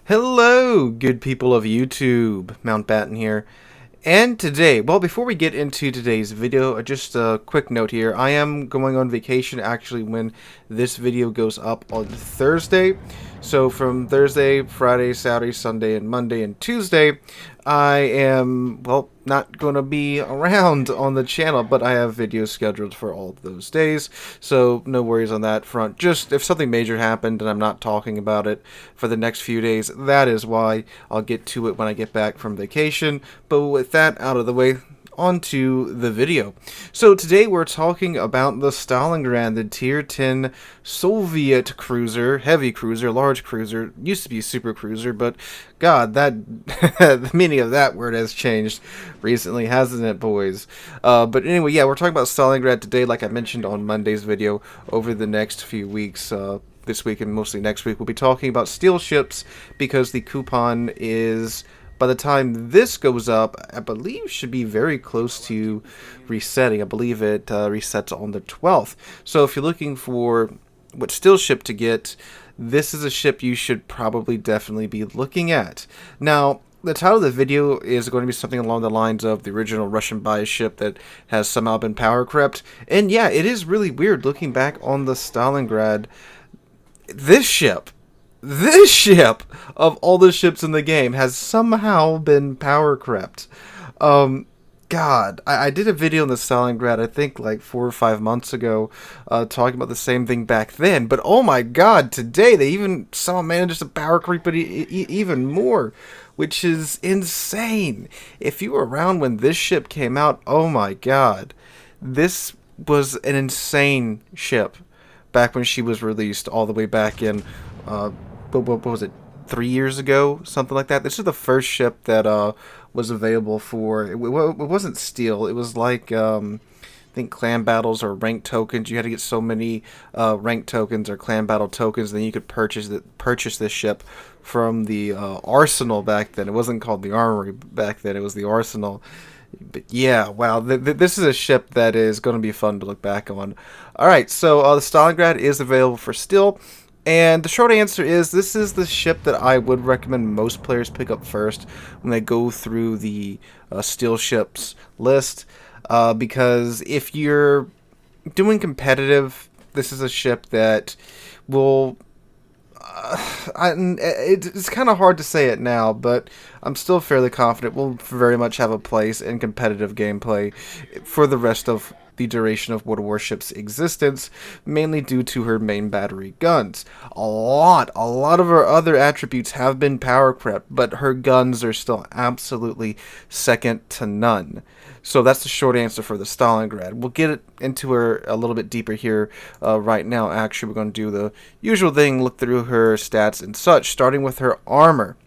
Hello, good people of YouTube. Mountbatten here. And today, well, before we get into today's video, just a quick note here. I am going on vacation actually when this video goes up on Thursday. So from Thursday, Friday, Saturday, Sunday, and Monday and Tuesday, I am, well, not going to be around on the channel, but I have videos scheduled for all of those days. So no worries on that front. Just if something major happened and I'm not talking about it for the next few days, that is why. I'll get to it when I get back from vacation. But with that out of the way, onto the video. So today we're talking about the Stalingrad, the Tier 10 Soviet cruiser, heavy cruiser, large cruiser, used to be super cruiser, but God, that the meaning of that word has changed recently, hasn't it, boys? But anyway, yeah, we're talking about Stalingrad today, like I mentioned on Monday's video. Over the next few weeks, this week and mostly next week, we'll be talking about steel ships because the coupon is, by the time this goes up, I believe should be very close to resetting. I believe it resets on the 12th. So if you're looking for what steel ship to get, this is a ship you should probably definitely be looking at. Now, the title of the video is going to be something along the lines of the original Russian bias ship that has somehow been power crept. And yeah, it is really weird looking back on the Stalingrad. This ship of all the ships in the game has somehow been power crept. God, I did a video on the Stalingrad, I think like 4 or 5 months ago, talking about the same thing back then. But oh my God, today they even somehow managed to power creep it even more, which is insane. If you were around when this ship came out, oh my God, this was an insane ship back when she was released, all the way back in, what was it, 3 years ago, something like that. This is the first ship that was available for, it wasn't steel, it was like, I think clan battles or rank tokens. You had to get so many rank tokens or clan battle tokens, then you could purchase this ship from the arsenal back then. It wasn't called the armory back then, it was the arsenal. But yeah, wow, this is a ship that is going to be fun to look back on. Alright, so the Stalingrad is available for steel, and the short answer is this is the ship that I would recommend most players pick up first when they go through the steel ships list, because if you're doing competitive, this is a ship that will... it's kind of hard to say it now, but I'm still fairly confident we'll very much have a place in competitive gameplay for the rest of the duration of World Warship's existence, mainly due to her main battery guns. A lot of her other attributes have been power crept, but her guns are still absolutely second to none. So that's the short answer for the Stalingrad. We'll get into her a little bit deeper here right now. Actually, we're going to do the usual thing, look through her stats and such, starting with her armor.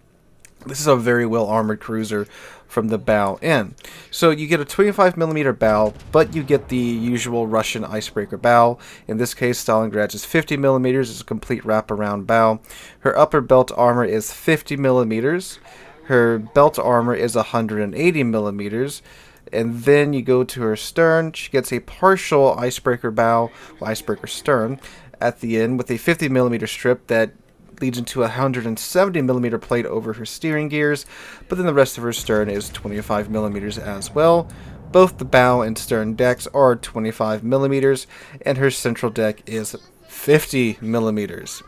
This is a very well armored cruiser from the bow in. So you get a 25mm bow, but you get the usual Russian icebreaker bow. In this case, Stalingrad's is 50mm. It's a complete wraparound bow. Her upper belt armor is 50mm. Her belt armor is 180mm. And then you go to her stern. She gets a partial icebreaker bow, icebreaker stern, at the end with a 50mm strip that leads into a 170mm plate over her steering gears, but then the rest of her stern is 25mm as well. Both the bow and stern decks are 25mm, and her central deck is 50mm.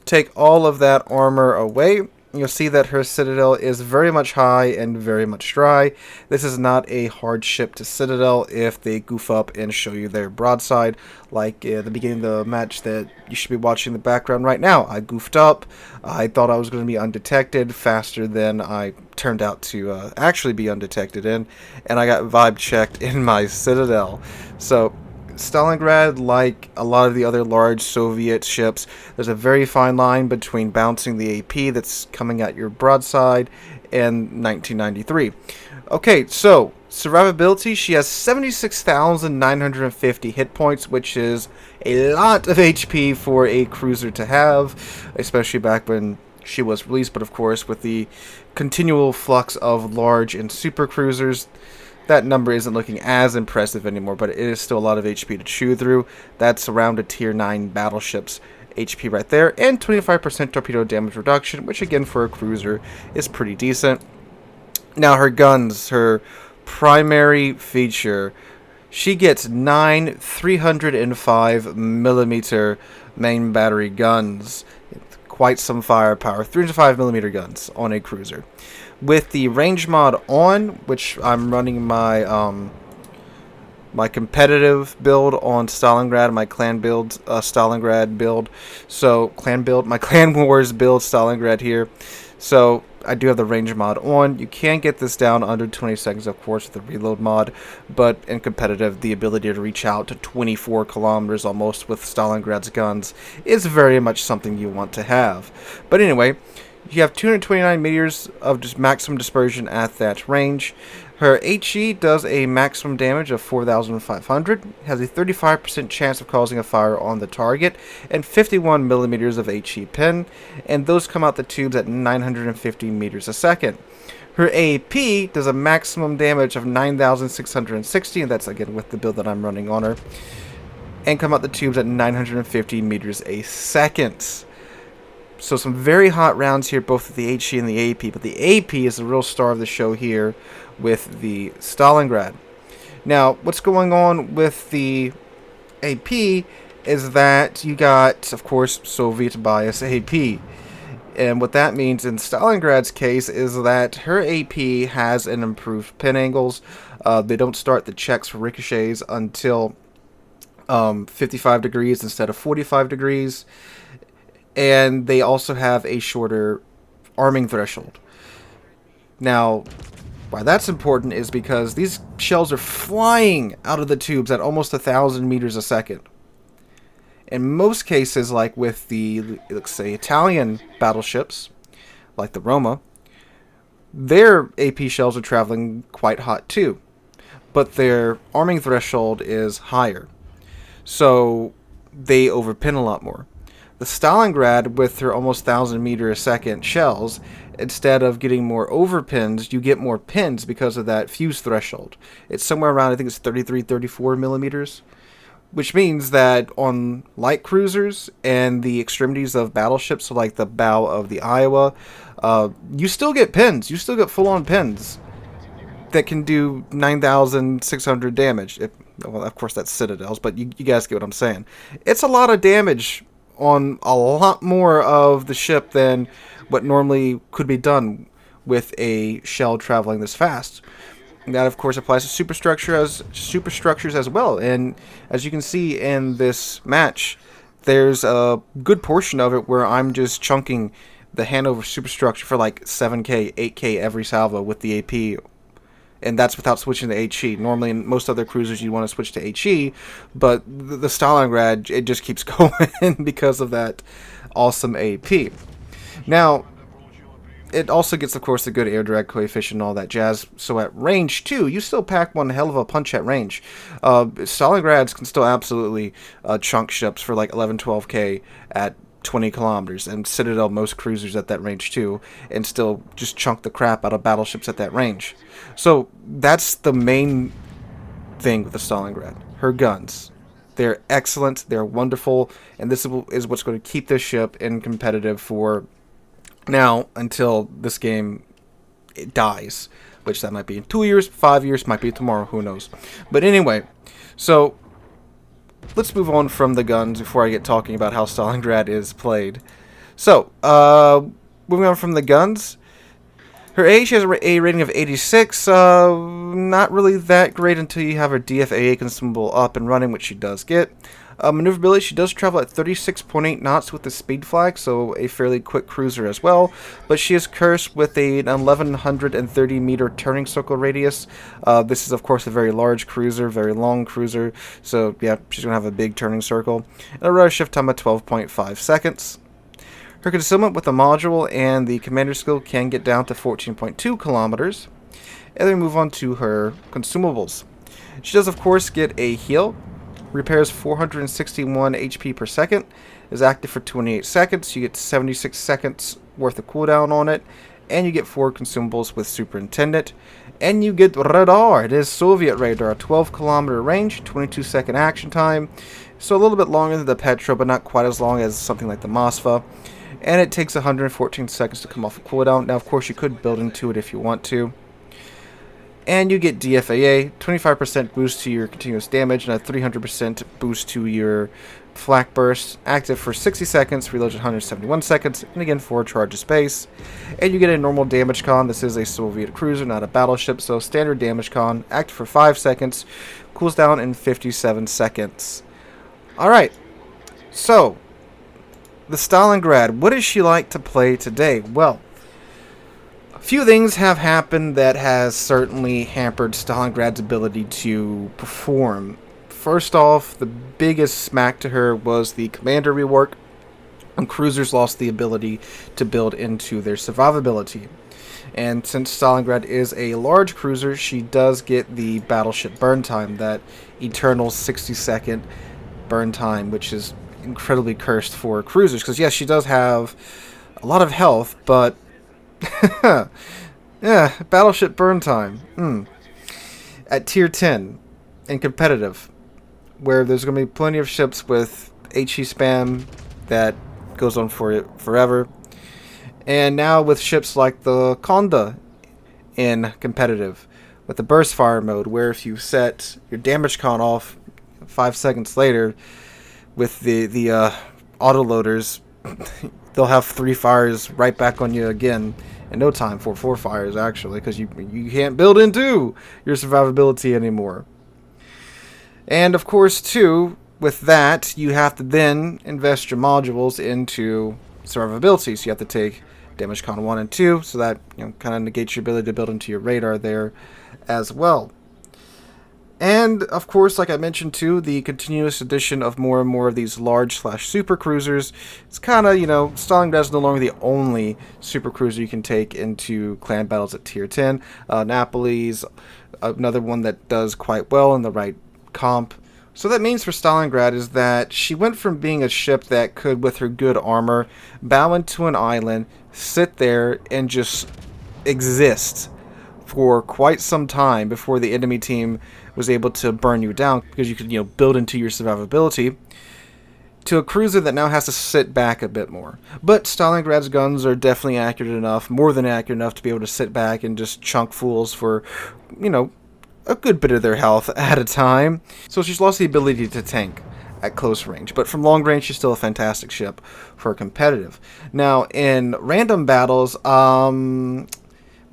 Take all of that armor away, you'll see that her citadel is very much high and very much dry. This is not a hard ship to citadel if they goof up and show you their broadside, like at the beginning of the match that you should be watching in the background right now. I goofed up. I thought I was going to be undetected faster than I turned out to actually be undetected in, and I got vibe checked in my citadel. So Stalingrad, like a lot of the other large Soviet ships, there's a very fine line between bouncing the AP that's coming at your broadside and 1993. Okay, so survivability, she has 76,950 hit points, which is a lot of HP for a cruiser to have, especially back when she was released. But of course, with the continual flux of large and super cruisers, that number isn't looking as impressive anymore, but it is still a lot of HP to chew through. That's around a tier 9 battleships HP right there, and 25% torpedo damage reduction, which again for a cruiser is pretty decent. Now her guns, her primary feature, she gets 9 305mm main battery guns. Quite some firepower. 305mm guns on a cruiser. With the range mod on, which I'm running my my competitive build on Stalingrad, my clan build, Stalingrad build. So, my Clan Wars build Stalingrad here. So, I do have the range mod on. You can get this down under 20 seconds, of course, with the reload mod. But in competitive, the ability to reach out to 24 kilometers almost with Stalingrad's guns is very much something you want to have. But anyway, you have 229 meters of just maximum dispersion at that range. Her HE does a maximum damage of 4,500, has a 35% chance of causing a fire on the target, and 51 millimeters of HE pin, and those come out the tubes at 950 meters a second. Her AP does a maximum damage of 9,660, and that's again with the build that I'm running on her, and come out the tubes at 950 meters a second. So some very hot rounds here, both with the HE and the AP, but the AP is the real star of the show here with the Stalingrad. Now, what's going on with the AP is that you got, of course, Soviet bias AP. And what that means in Stalingrad's case is that her AP has an improved pin angles. They don't start the checks for ricochets until 55 degrees instead of 45 degrees. And they also have a shorter arming threshold. Now, why that's important is because these shells are flying out of the tubes at almost 1,000 meters a second. In most cases, like with the, let's say, Italian battleships, like the Roma, their AP shells are traveling quite hot too, but their arming threshold is higher, so they overpin a lot more. The Stalingrad, with her almost 1,000 meter a second shells, instead of getting more overpins, you get more pins because of that fuse threshold. It's somewhere around, I think it's 33, 34 millimeters, which means that on light cruisers and the extremities of battleships, so like the bow of the Iowa, you still get pins. You still get full-on pins that can do 9,600 damage. Well, of course, that's citadels, but you guys get what I'm saying. It's a lot of damage on a lot more of the ship than what normally could be done with a shell traveling this fast. And that, of course, applies to superstructures as well. And as you can see in this match, there's a good portion of it where I'm just chunking the Hanover superstructure for like 7K, 8K every salvo with the AP. And that's without switching to HE. Normally, in most other cruisers, you want to switch to HE, but the Stalingrad, it just keeps going because of that awesome AP. Now, it also gets, of course, the good air drag coefficient and all that jazz. So at range 2, you still pack one hell of a punch at range. Stalingrads can still absolutely chunk ships for like 11, 12K at 20 kilometers, and Citadel most cruisers at that range too, and still just chunk the crap out of battleships at that range. So that's the main thing with the Stalingrad. Her guns. They're excellent, they're wonderful, and this is what's going to keep this ship in competitive for now until this game dies, which that might be in 2 years, 5 years, might be tomorrow, who knows. But anyway, so let's move on from the guns before I get talking about how Stalingrad is played. So, moving on from the guns, her age has a rating of 86, not really that great until you have her DFAA consumable up and running, which she does get. Maneuverability, she does travel at 36.8 knots with the speed flag, so a fairly quick cruiser as well, but she is cursed with an 1130 meter turning circle radius. This is, of course, a very large cruiser, very long cruiser, so yeah, she's going to have a big turning circle. And a rudder shift time of 12.5 seconds. Her concealment with the module and the commander skill can get down to 14.2 kilometers. And then move on to her consumables. She does, of course, get a heal. Repairs 461 HP per second. Is active for 28 seconds. You get 76 seconds worth of cooldown on it. And you get 4 consumables with Superintendent. And you get radar. It is Soviet radar, 12-kilometer range, 22-second action time. So a little bit longer than the Petra, but not quite as long as something like the Moskva. And it takes 114 seconds to come off a cooldown. Now, of course, you could build into it if you want to. And you get DFAA, 25% boost to your continuous damage, and a 300% boost to your flak burst. Active for 60 seconds, reloads at 171 seconds, and again 4 charge of space. And you get a normal damage con. This is a Soviet cruiser, not a battleship, so standard damage con. Active for 5 seconds, cools down in 57 seconds. Alright, so the Stalingrad, what is she like to play today? Well, a few things have happened that has certainly hampered Stalingrad's ability to perform. First off, the biggest smack to her was the commander rework, and cruisers lost the ability to build into their survivability. And since Stalingrad is a large cruiser, she does get the battleship burn time, that eternal 60-second burn time, which is incredibly cursed for cruisers, because yes, she does have a lot of health, but yeah, battleship burn time. At tier 10 in competitive, where there's going to be plenty of ships with HE spam that goes on for forever, and now with ships like the Konda in competitive with the burst fire mode, where if you set your damage con off 5 seconds later with the autoloaders, they'll have 3 fires right back on you again in no time, for 4 fires actually, because you can't build into your survivability anymore. And of course too, with that, you have to then invest your modules into survivability, so you have to take damage con 1 and 2, so that kind of negates your ability to build into your radar there as well. And, of course, like I mentioned too, the continuous addition of more and more of these large/super cruisers. It's kind of, Stalingrad is no longer the only super cruiser you can take into clan battles at tier 10. Napoli's another one that does quite well in the right comp. So that means for Stalingrad is that she went from being a ship that could, with her good armor, bow into an island, sit there, and just exist for quite some time before the enemy team was able to burn you down, because you could build into your survivability, to a cruiser that now has to sit back a bit more. But Stalingrad's guns are definitely accurate enough, more than accurate enough, to be able to sit back and just chunk fools for a good bit of their health at a time. So she's lost the ability to tank at close range, but from long range she's still a fantastic ship for competitive. Now in random battles,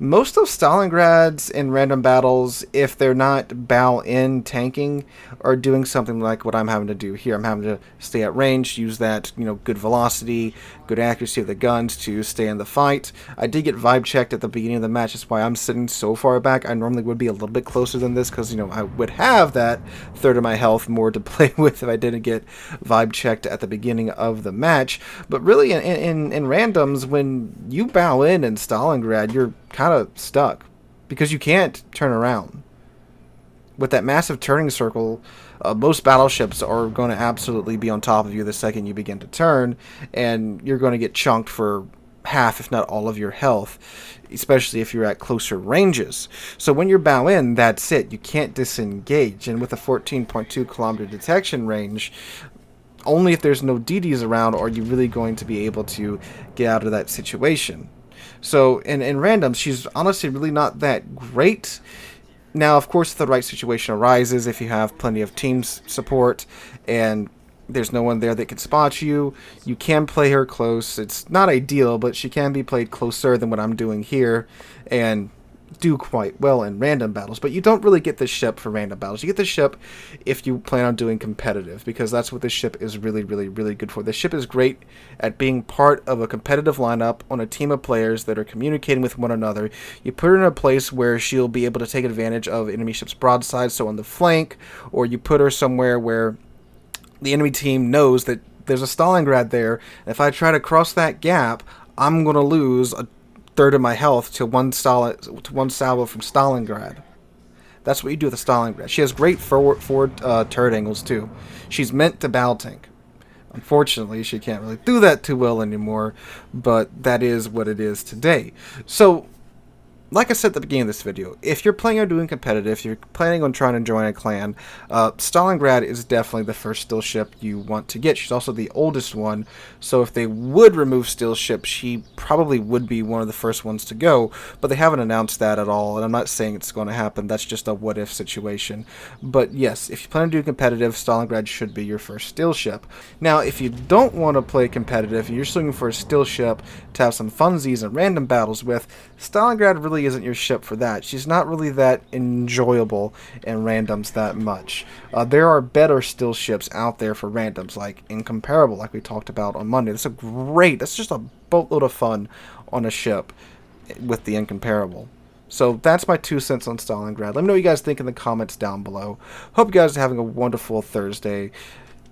most of Stalingrad's in random battles, if they're not bow-in tanking, are doing something like what I'm having to do here. I'm having to stay at range, use that, good velocity, good accuracy of the guns to stay in the fight. I did get vibe checked at the beginning of the match. That's why I'm sitting so far back. I normally would be a little bit closer than this, because, I would have that third of my health more to play with if I didn't get vibe checked at the beginning of the match. But really, in randoms, when you bow in Stalingrad, you're kind of stuck, because you can't turn around. With that massive turning circle, most battleships are going to absolutely be on top of you the second you begin to turn, and you're going to get chunked for half, if not all, of your health, especially if you're at closer ranges. So when you're bow in, that's it. You can't disengage, and with a 14.2 kilometer detection range, only if there's no DDs around are you really going to be able to get out of that situation. So in randoms, she's honestly really not that great. Now, of course, if the right situation arises, if you have plenty of team support and there's no one there that can spot you, you can play her close. It's not ideal, but she can be played closer than what I'm doing here and do quite well in random battles. But you don't really get this ship for random battles. You get this ship if you plan on doing competitive, because that's what this ship is really, really, really good for. This ship is great at being part of a competitive lineup on a team of players that are communicating with one another. You put her in a place where she'll be able to take advantage of enemy ships' broadside, so on the flank, or you put her somewhere where the enemy team knows that there's a Stalingrad there, and if I try to cross that gap, I'm going to lose a third of my health to one salvo from Stalingrad. That's what you do with the Stalingrad. She has great forward turret angles too. She's meant to bow tank. Unfortunately, she can't really do that too well anymore, but that is what it is today. So like I said at the beginning of this video, if you're planning on doing competitive, if you're planning on trying to join a clan, Stalingrad is definitely the first still ship you want to get. She's also the oldest one, so if they would remove still ship, she probably would be one of the first ones to go, but they haven't announced that at all, and I'm not saying it's going to happen. That's just a what-if situation. But yes, if you plan on doing competitive, Stalingrad should be your first still ship. Now, if you don't want to play competitive, and you're just looking for a still ship to have some funsies and random battles with, Stalingrad really isn't your ship for that. She's not really that enjoyable in randoms that much. There are better still ships out there for randoms, like Incomparable, like we talked about on Monday. That's just a boatload of fun on a ship with the Incomparable. So that's my 2 cents on Stalingrad. Let me know what you guys think in the comments down below. Hope you guys are having a wonderful Thursday.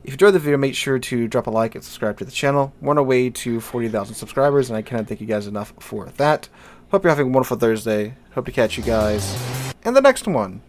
If you enjoyed the video, make sure to drop a like and subscribe to the channel. We're on our way to 40,000 subscribers, and I cannot thank you guys enough for that. Hope you're having a wonderful Thursday. Hope to catch you guys in the next one.